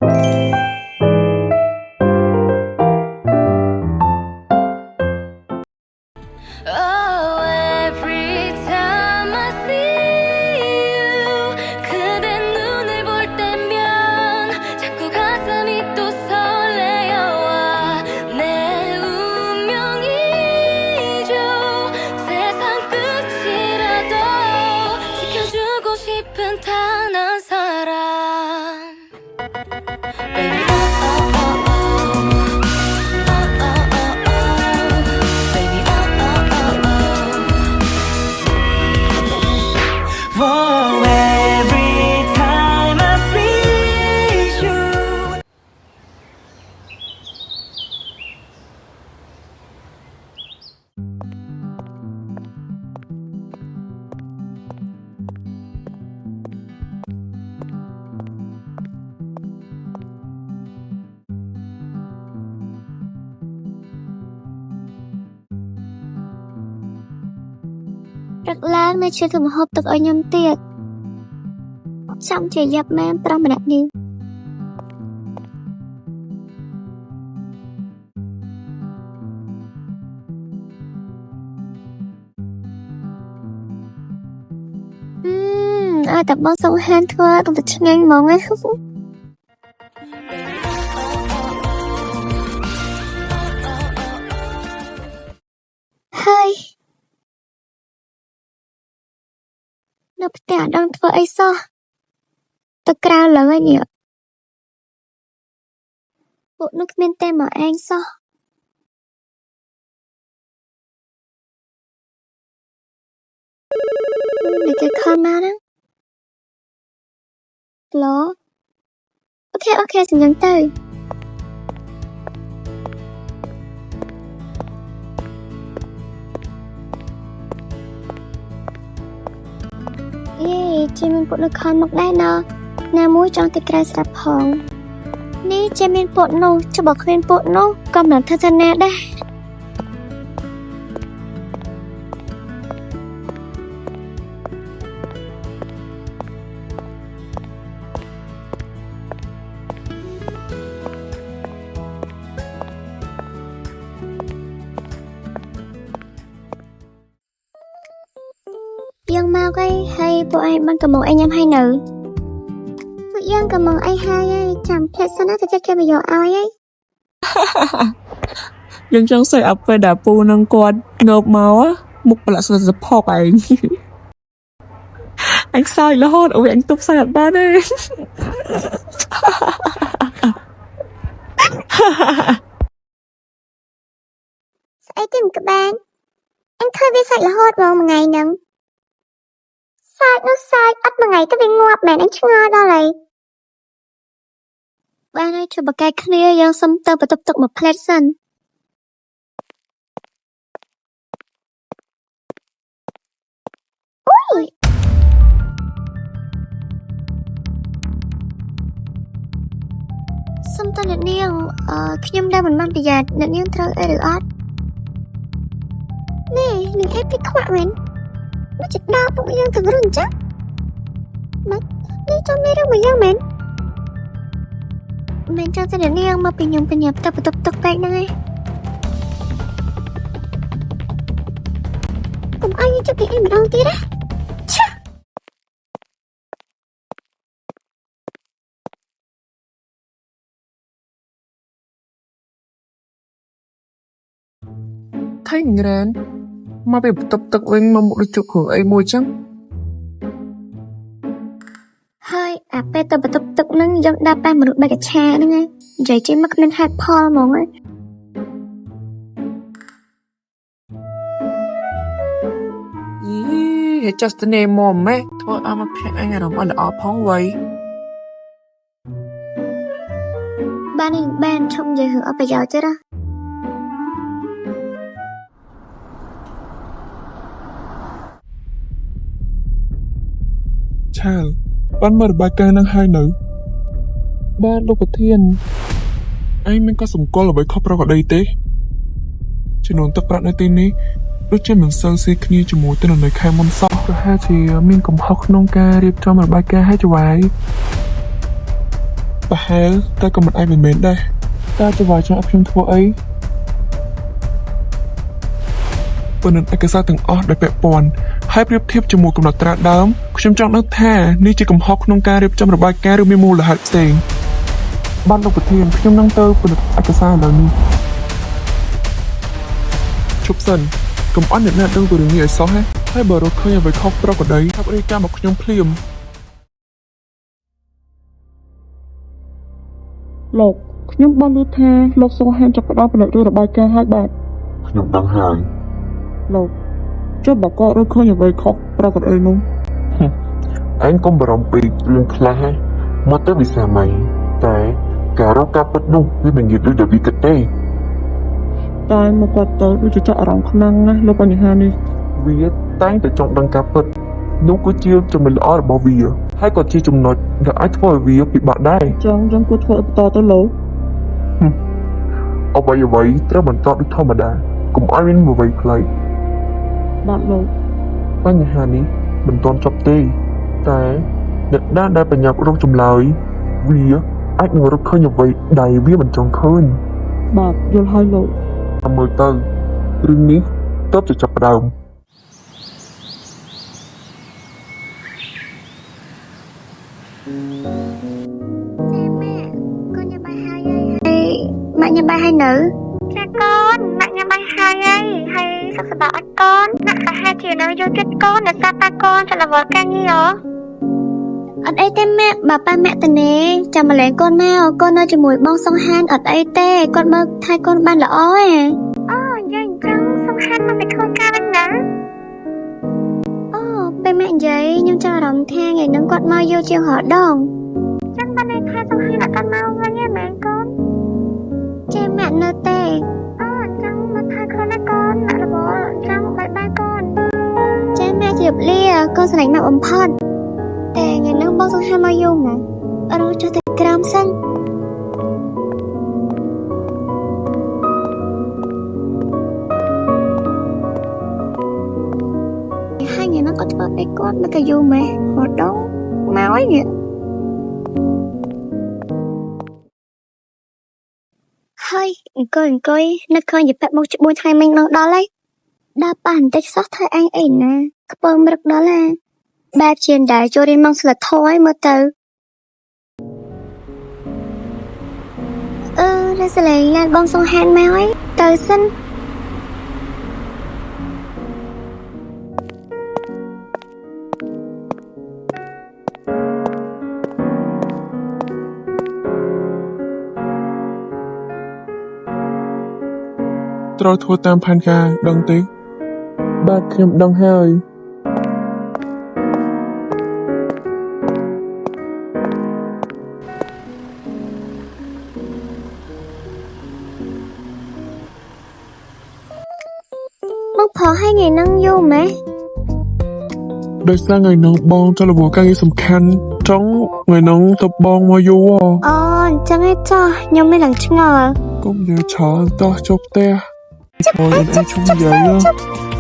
Oh, every time I see you, 그대 눈을 볼 때면 자꾸 가슴이 또 설레어와 내 운명이죠. 세상 끝이라도 지켜주고 싶은 단 한 사람. Baby, oh, oh, oh, oh. Oh, every time I see you. Rất lớn nơi chưa thử một hộp thực ở nhóm tiệc. Xong chỉ dập men trong mình đi. Ai tập bóng sông hên thua trong thực nhanh mong ấy. Hơi nó phải đang thua ấy sao? Tôi cao lớn ấy nhỉ? Bộ nước bên tên mà anh sao? Để cái con nào đó. Hello? Ok, xin nhắn tới. Chị mình bộ nước con mọc đây nè. Nè mũi trong tay cây sạp hồng. Ní chị mình bộ nô, cho bỏ khuyên bộ nô. Còn lần thân thân nè đây. Dân mau cái hay bộ ai ban cầm một anh em hai nữ. Bộ dân cầm một ai hai ấy chẳng thể sao nó sẽ cho bây giờ ao ấy. ยังចង់ใส่អាប់ពេលដែលពូនឹងគាត់ងើបមកមុខប្រឡាក់ស្លឹកផកឯងអញសើចរហូតអូយអញទប់សើចអត់បានទេ ស្អីទេមិនក្បានអញឃើញវាសាច់រហូតមកមួយថ្ងៃហ្នឹងសាច់នោះសាច់អត់មួយថ្ងៃទៅវាងាប់មែនអញឆ្ងល់ដល់ហើយបានហើយជួយបកកែគ្នាយើងសុំទៅបន្ទប់ទឹកមួយផ្លែតសិនអូយសុំតើអ្នកនាងខ្ញុំដែលមិនបានប្រយ័ត្នអ្នកនាងត្រូវអីឬអត់នេះនឹងអេពីខ្វាក់មែនមកចិត្តដល់ពួកយើងទៅរុញចាមកនេះចាំមេរឿងមកយ៉ាងមែនមិនចាំតែអ្នកនាងមកពីខ្ញុំបញ្ញាប់ទៅបន្ទប់ទឹកពេកហ្នឹងឯងកុំឲ្យយើងចាប់ពីអីម្ដងទៀតណាឆា Thấy ngàn mà bị tập tậpវិញមកមុខដូចជប់គ្រឿងអីមួយចឹង ហើយអាពេលទៅបន្ទប់ទឹកហ្នឹងយើងដាក់ប៉ះមនុស្សបែកកឆាហ្នឹងឯងនិយាយចេញមកគ្មានហេតុផលហ្មងឯង ហេតុចាស់ស្នេហ៍មកម៉េះធ្វើឲ្យមកភ័ក្រអញអារម្មណ៍អត់ល្អផងវ៉ៃ បាននេះបានឈប់និយាយរឿងអត់ប្រយោជន៍ទេណា ឆាលបានមករបាយការណ៍នឹងហើយនៅបាទលោកប្រធានឯងមានក៏សម្គាល់អ្វីខុសប្រក្រតីទេចំនួនទឹកប្រាក់នៅទីនេះដូចជាមិនសូវស៊ីគ្នាជាមួយទៅនៅខែមុនសោះប្រហែលជាមានកំហុសក្នុងការរៀបចំរបាយការណ៍ឲ្យចវាយ ប្រហែលតែក៏មិនអាចមិនមែនដែរតើចង្វាយចង់ឲ្យខ្ញុំធ្វើអីប៉ុន្តែឯកសារទាំងអស់ដែលពាក់ព័ន្ធហើយប្រៀបធៀបជាមួយកំណត់ត្រាដើមខ្ញុំចង់ដឹងថានេះជាកំហុសក្នុងការរៀបចំរបាយការណ៍ឬមានមូលហេតុផ្សេងបានលោកប្រធានខ្ញុំនឹងទៅពិនិត្យឯកសារឥឡូវនេះជប់សិនកុំអន់អ្នកណាដឹងពីរឿងនេះឲ្យសោះហើយបើរកឃើញអ្វីខុសប្រក្រតីថារាយការណ៍មកខ្ញុំភ្លាមលោកខ្ញុំបានឮថាលោកសុងហានចាប់ផ្ដើមពិនិត្យរបាយការណ៍ឲ្យបាទ ខ្ញុំដឹងហើយ លោកចុះបើគាត់រកឃើញអ្វីខុសប្រក្រតីនោះ ឯងកុំបារម្ភពេករឿងខ្លះមកទៅវិសាមីតែការរកការពិតនោះវាមិនយឺតដូចដែលវាគិតទេ តែមកគាត់ទៅដូចជាចាក់អារម្មណ៍ខ្លាំងណាស់លើបញ្ហានេះ វាតែងតែចង់ដឹងការពិតនោះគឺជាចំណុចល្អរបស់វាហើយក៏ជាចំណុចដែលអាចធ្វើឲ្យវាពិបាកដែរ ចឹងគួរធ្វើឲ្យបន្តទៅលោក អ្វីត្រូវបន្តដូចធម្មតាកុំឲ្យមានអ្វីប្លែក បាទលោក បញ្ហានេះមិនទាន់ចប់ទេតែអ្នកដែលបញ្ញាប់រកចម្លើយវាអាចនឹងរកឃើញអ្វីដែលវាមិនចង់ឃើញ បាទយល់ហើយលោក តាមមើលទៅរឿងនេះទើបจะចាប់ផ្ដើម con nhà bay hai hay mẹ nhà bay hay nữ cha con mẹ nhà bay hai hay sao sẽ bảo con mẹ cả hai chiều nào vô chết con là sao ba con cho là vợ ca nhi hả ở đây tên mẹ bà ba mẹ tên nè chào mà lấy con mèo con ơi chỉ mùi bong sông han ở đây tê con mơ thay con ban là ói vậy chăng sông han mà phải thôi ca bên đó bên mẹ vậy nhưng cho đồng theo ngày nâng con mơ vô chiều họ đòn chăng bên đây thay sông han là con mau với nha mẹ con che mẹ nơ tê chăng mà thay con là con mẹ là bố chăng bye bye con che mẹ chụp lia con sẽ đánh nặng ấm phật តែថ្ងៃនោះបងសង្ហាមកយំណារត់ចុះទៅក្រោមសិនហើយថ្ងៃនោះគាត់ធ្វើឲ្យគាត់មកកាយូម៉េះគាត់ដងមកអីនេះហើយអង្គុយនឹកឃើញយប៉មកច្បួនថ្ងៃមិញនោះដល់ហើយដល់ប៉ះបន្តិចសោះធ្វើអញអីណាខ្ពើមរឹកដល់ហើយ បែបជាដែរចូលរៀនមកស្លឹកធយមើលទៅរសលេងឡានបងសង្ហានមកហើយទៅសិនត្រូវធ្វើតាមផែនការដឹងទេបាទខ្ញុំដឹងហើយ មកផោឲ្យថ្ងៃហ្នឹងយូរម៉េះ ដោយសារថ្ងៃនោះបងចូលរវល់ការងារសំខាន់ចង់ថ្ងៃនោះទៅបងមកយូរ អញ្ចឹងឯងចុះខ្ញុំមានឡើងឆ្ងល់ កុំនិយាយច្រើនតោះជប់ផ្ទះ Ôi, anh ấy chung gì vậy?